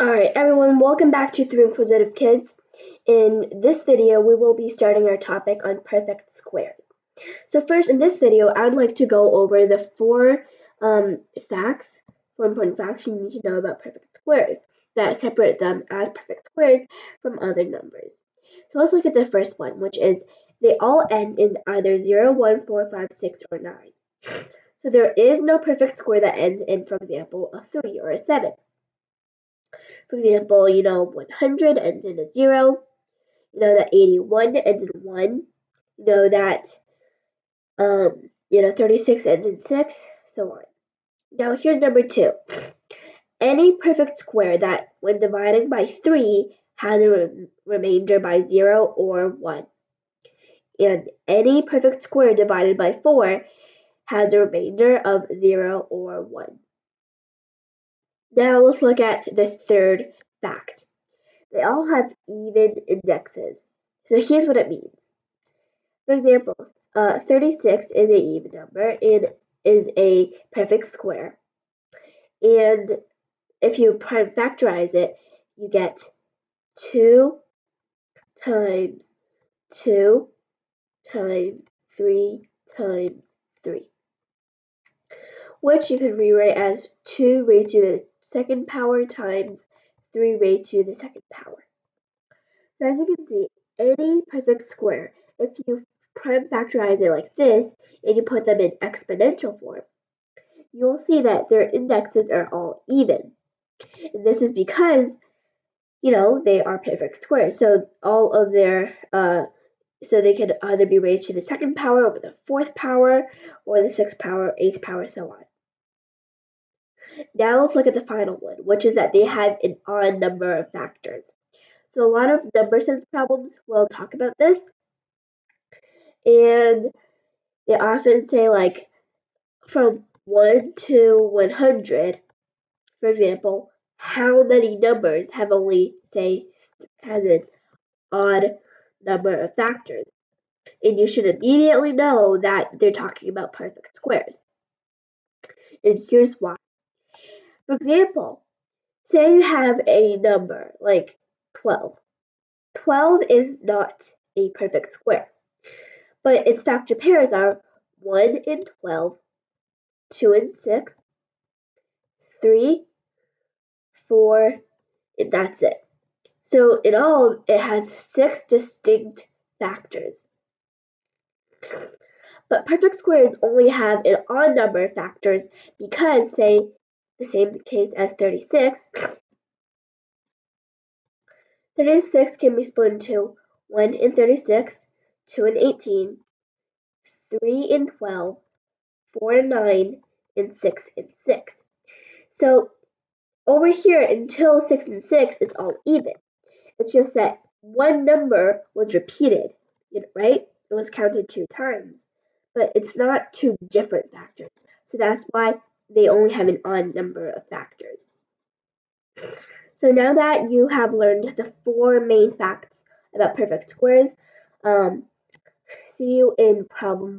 Alright everyone, welcome back to 3 Inquisitive Kids. In this video, we will be starting our topic on perfect squares. So first, in this video, I would like to go over the four important facts you need to know about perfect squares that separate them as perfect squares from other numbers. So let's look at the first one, which is they all end in either 0, 1, 4, 5, 6, or 9. So there is no perfect square that ends in, for example, a 3 or a 7. For example, 100 ends in a 0. That 81 ends in 1. That 36 ends in 6, so on. Now here's number 2. Any perfect square that, when dividing by 3, has a remainder by 0 or 1. And any perfect square divided by 4 has a remainder of 0 or 1. Now let's look at the third fact. They all have even indexes. So here's what it means. For example, 36 is an even number and is a perfect square. And if you prime factorize it, you get 2 times 2 times 3 times 3, which you can rewrite as 2 raised to the second power times 3 raised to the second power. So as you can see, any perfect square, if you prime factorize it like this and you put them in exponential form, you'll see that their indexes are all even. And this is because, they are perfect squares. So all of their, so they can either be raised to the second power or the fourth power or the sixth power, eighth power, so on. Now let's look at the final one, which is that they have an odd number of factors. So a lot of number sense problems will talk about this. And they often say like from 1 to 100, for example, how many numbers have only, say, has an odd number of factors. And you should immediately know that they're talking about perfect squares. And here's why. For example, say you have a number like 12. 12 is not a perfect square, but its factor pairs are 1 and 12, 2 and 6, 3, 4, and that's it. So in all, it has 6 distinct factors. But perfect squares only have an odd number of factors because, say, the same case as 36, 36 can be split into 1 and 36, 2 and 18, 3 and 12, 4 and 9, and 6 and 6. So over here, until 6 and 6, it's all even. It's just that one number was repeated, right? It was counted 2 times. But it's not 2 different factors. So that's why they only have an odd number of factors. So now that you have learned the 4 main facts about perfect squares, see you in problem